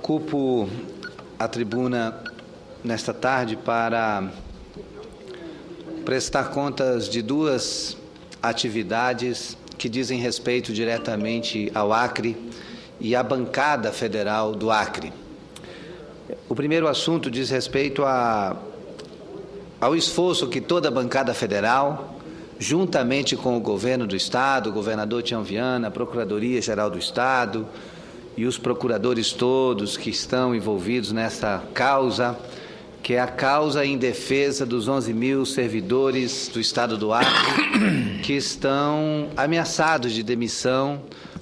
Ocupo a tribuna nesta tarde para prestar contas de duas atividades que dizem respeito diretamente ao Acre e à bancada federal do Acre. O primeiro assunto diz respeito ao esforço que toda a bancada federal, juntamente com o governo do Estado, o governador Tião Viana, a Procuradoria-Geral do Estado e os procuradores todos que estão envolvidos nessa causa, que é a causa em defesa dos 11 mil servidores do Estado do Acre que estão ameaçados de demissão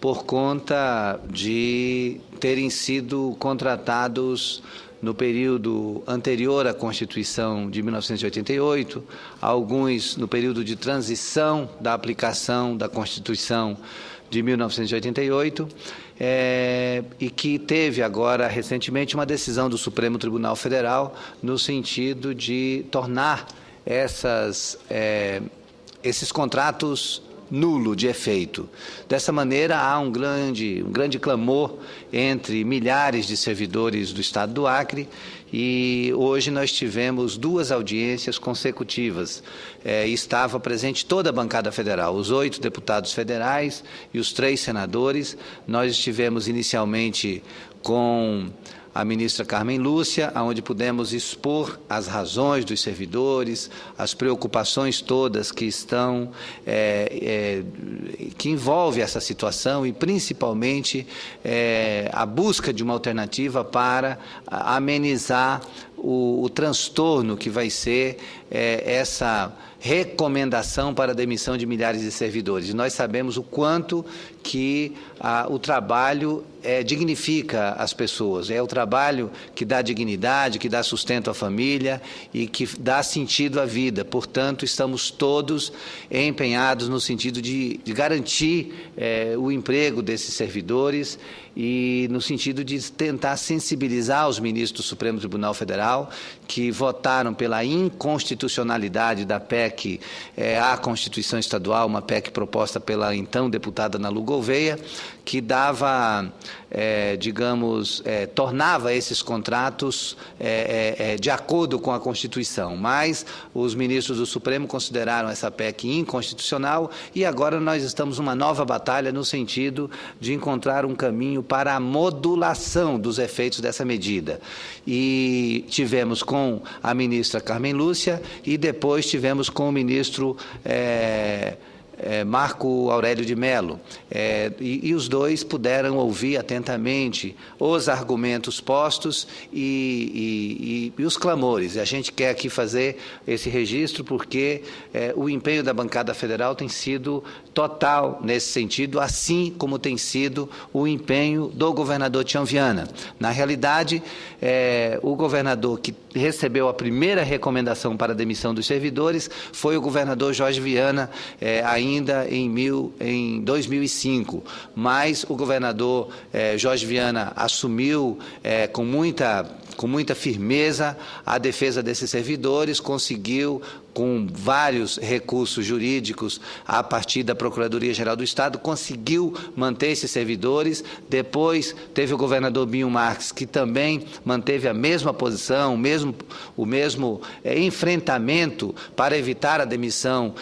por conta de terem sido contratados no período anterior à Constituição de 1988, alguns no período de transição da aplicação da Constituição de 1988, e que teve agora, recentemente, uma decisão do Supremo Tribunal Federal no sentido de tornar esses contratos nulo de efeito. Dessa maneira, há um grande clamor entre milhares de servidores do Estado do Acre e hoje nós tivemos duas audiências consecutivas. Estava presente toda a bancada federal, os 8 deputados federais e os 3 senadores. Nós estivemos inicialmente com a ministra Carmen Lúcia, onde pudemos expor as razões dos servidores, as preocupações todas que estão, que envolve essa situação e principalmente a busca de uma alternativa para amenizar o transtorno que vai ser essa recomendação para a demissão de milhares de servidores. Nós sabemos o quanto que o trabalho dignifica as pessoas, é o trabalho que dá dignidade, que dá sustento à família e que dá sentido à vida. Portanto, estamos todos empenhados no sentido de garantir o emprego desses servidores e no sentido de tentar sensibilizar os ministros do Supremo Tribunal Federal que votaram pela inconstitucionalidade da PEC à Constituição Estadual, uma PEC proposta pela então deputada Ana Lu Gouveia, que dava, tornava esses contratos de acordo com a Constituição. Mas os ministros do Supremo consideraram essa PEC inconstitucional e agora nós estamos numa nova batalha no sentido de encontrar um caminho para a modulação dos efeitos dessa medida. E tivemos com a ministra Carmen Lúcia e depois tivemos com o ministro Marco Aurélio de Mello, e os dois puderam ouvir atentamente os argumentos postos e os clamores. A gente quer aqui fazer esse registro porque o empenho da bancada federal tem sido total nesse sentido, assim como tem sido o empenho do governador Tião Viana. Na realidade, o governador que recebeu a primeira recomendação para a demissão dos servidores foi o governador Jorge Viana, ainda em 2005, mas o governador Jorge Viana assumiu com muita firmeza a defesa desses servidores, conseguiu, com vários recursos jurídicos a partir da Procuradoria-Geral do Estado, conseguiu manter esses servidores. Depois teve o governador Binho Marques, que também manteve a mesma posição, o mesmo enfrentamento para evitar a demissão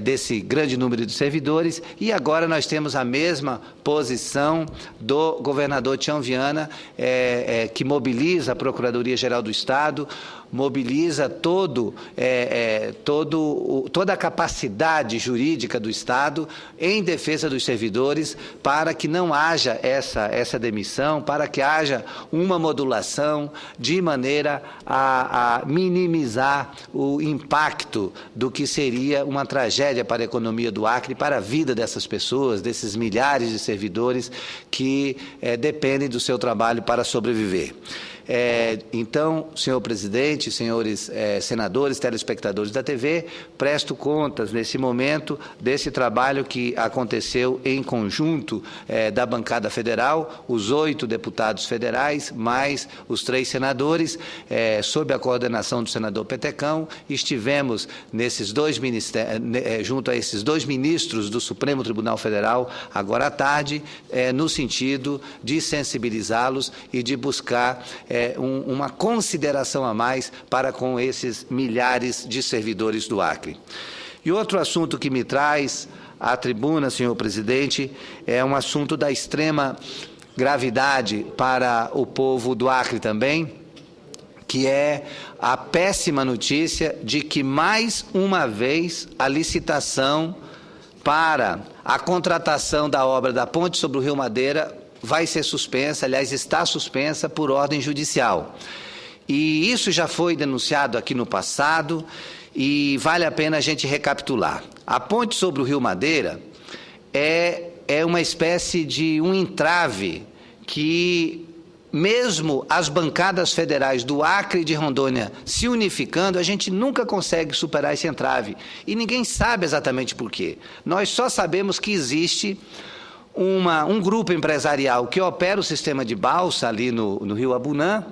desse grande número de servidores. E agora nós temos a mesma posição do governador Tião Viana, que mobiliza a Procuradoria-Geral do Estado, mobiliza toda a capacidade jurídica do Estado em defesa dos servidores para que não haja essa demissão, para que haja uma modulação de maneira a minimizar o impacto do que seria uma tragédia para a economia do Acre, para a vida dessas pessoas, desses milhares de servidores que dependem do seu trabalho para sobreviver. Então, senhor presidente, senhores senadores, telespectadores da TV, presto contas nesse momento desse trabalho que aconteceu em conjunto da bancada federal, os 8 deputados federais, mais os 3 senadores, sob a coordenação do senador Petecão. Estivemos nesses 2 ministérios, junto a esses 2 ministros do Supremo Tribunal Federal, agora à tarde, no sentido de sensibilizá-los e de buscar uma consideração a mais para com esses milhares de servidores do Acre. E outro assunto que me traz à tribuna, senhor presidente, é um assunto da extrema gravidade para o povo do Acre também, que é a péssima notícia de que, mais uma vez, a licitação para a contratação da obra da ponte sobre o Rio Madeira vai ser suspensa, aliás, está suspensa por ordem judicial. E isso já foi denunciado aqui no passado e vale a pena a gente recapitular. A ponte sobre o Rio Madeira é uma espécie de um entrave que, mesmo as bancadas federais do Acre e de Rondônia se unificando, a gente nunca consegue superar esse entrave. E ninguém sabe exatamente por quê. Nós só sabemos que existe um grupo empresarial que opera o sistema de balsa ali no Rio Abunã.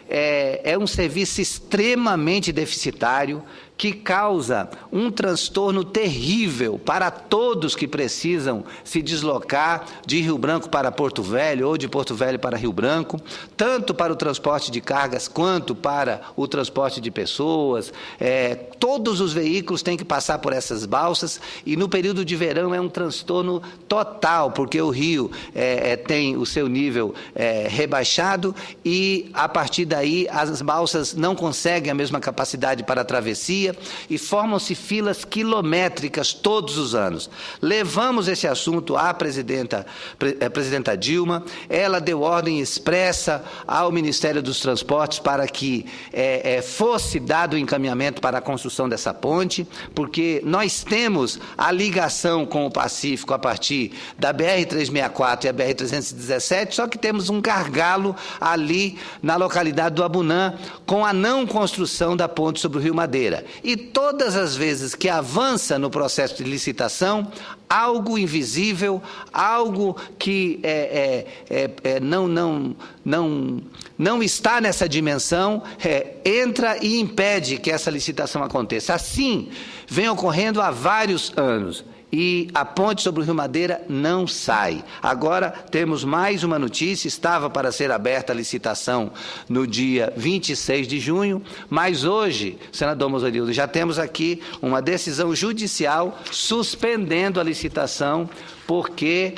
É um serviço extremamente deficitário, que causa um transtorno terrível para todos que precisam se deslocar de Rio Branco para Porto Velho ou de Porto Velho para Rio Branco, tanto para o transporte de cargas quanto para o transporte de pessoas. Todos os veículos têm que passar por essas balsas e no período de verão é um transtorno total, porque o rio tem o seu nível rebaixado e, a partir daí, as balsas não conseguem a mesma capacidade para a travessia e formam-se filas quilométricas todos os anos. Levamos esse assunto à presidenta Dilma, ela deu ordem expressa ao Ministério dos Transportes para que fosse dado o encaminhamento para a construção dessa ponte, porque nós temos a ligação com o Pacífico a partir da BR-364 e a BR-317, só que temos um gargalo ali na localidade do Abunã com a não construção da ponte sobre o Rio Madeira. E todas as vezes que avança no processo de licitação, algo invisível, algo que não está nessa dimensão, entra e impede que essa licitação aconteça. Assim, vem ocorrendo há vários anos. E a ponte sobre o Rio Madeira não sai. Agora temos mais uma notícia, estava para ser aberta a licitação no dia 26 de junho, mas hoje, senador Mozorildo, já temos aqui uma decisão judicial suspendendo a licitação, porque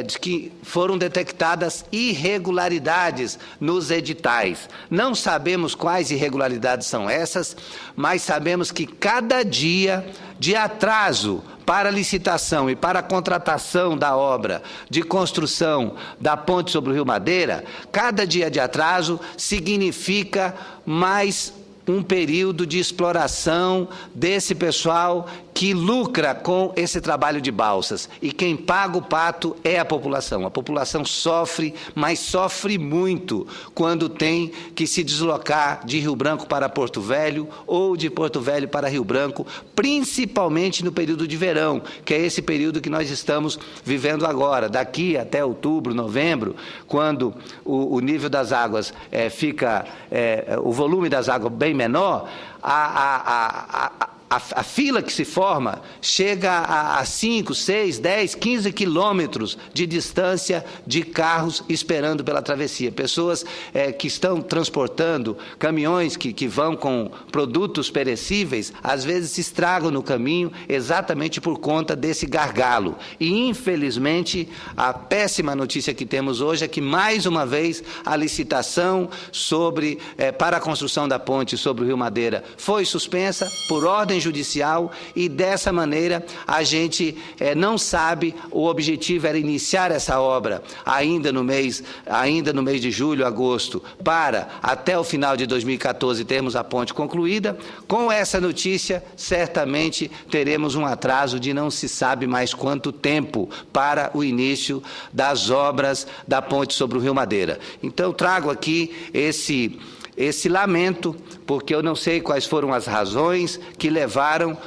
de que foram detectadas irregularidades nos editais. Não sabemos quais irregularidades são essas, mas sabemos que cada dia de atraso para a licitação e para a contratação da obra de construção da ponte sobre o Rio Madeira, cada dia de atraso significa mais um período de exploração desse pessoal que lucra com esse trabalho de balsas. E quem paga o pato é a população. A população sofre, mas sofre muito quando tem que se deslocar de Rio Branco para Porto Velho ou de Porto Velho para Rio Branco, principalmente no período de verão, que é esse período que nós estamos vivendo agora. Daqui até outubro, novembro, quando o nível das águas o volume das águas bem menor, a fila que se forma chega a 5, 6, 10, 15 quilômetros de distância de carros esperando pela travessia. Pessoas que estão transportando, caminhões que vão com produtos perecíveis, às vezes se estragam no caminho exatamente por conta desse gargalo. E, infelizmente, a péssima notícia que temos hoje é que, mais uma vez, a licitação para a construção da ponte sobre o Rio Madeira foi suspensa por ordem ordem judicial e, dessa maneira, a gente não sabe, o objetivo era iniciar essa obra ainda no mês de julho, agosto, para, até o final de 2014, termos a ponte concluída. Com essa notícia, certamente teremos um atraso de não se sabe mais quanto tempo para o início das obras da ponte sobre o Rio Madeira. Então, trago aqui esse lamento, porque eu não sei quais foram as razões que levaram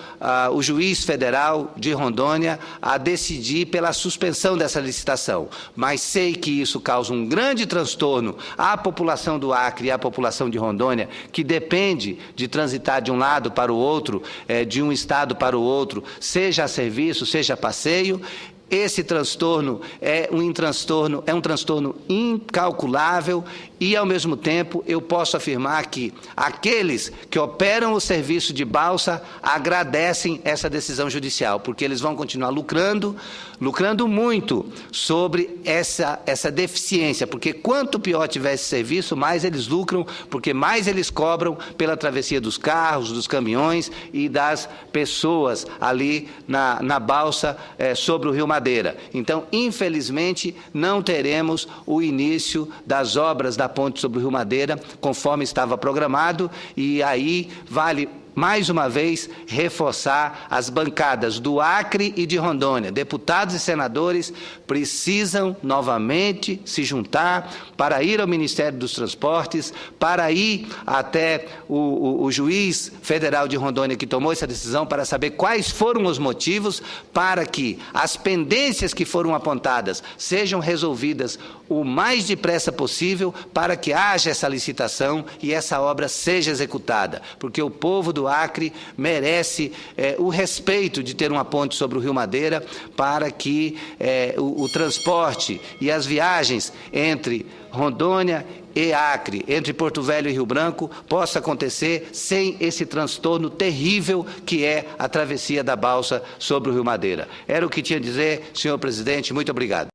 o juiz federal de Rondônia a decidir pela suspensão dessa licitação, mas sei que isso causa um grande transtorno à população do Acre e à população de Rondônia, que depende de transitar de um lado para o outro, de um estado para o outro, seja a serviço, seja a passeio. Esse transtorno é um transtorno incalculável e, ao mesmo tempo, eu posso afirmar que aqueles que operam o serviço de balsa agradecem essa decisão judicial, porque eles vão continuar lucrando muito sobre essa deficiência, porque quanto pior tiver esse serviço, mais eles lucram, porque mais eles cobram pela travessia dos carros, dos caminhões e das pessoas ali na balsa sobre o Rio Madeira. Então, infelizmente, não teremos o início das obras da ponte sobre o Rio Madeira, conforme estava programado, e aí vale mais uma vez reforçar as bancadas do Acre e de Rondônia. Deputados e senadores precisam novamente se juntar para ir ao Ministério dos Transportes, para ir até o juiz federal de Rondônia que tomou essa decisão, para saber quais foram os motivos para que as pendências que foram apontadas sejam resolvidas o mais depressa possível, para que haja essa licitação e essa obra seja executada, porque o povo do Acre merece o respeito de ter uma ponte sobre o Rio Madeira, para que o transporte e as viagens entre Rondônia e Acre, entre Porto Velho e Rio Branco, possa acontecer sem esse transtorno terrível que é a travessia da balsa sobre o Rio Madeira. Era o que tinha a dizer, senhor presidente. Muito obrigado.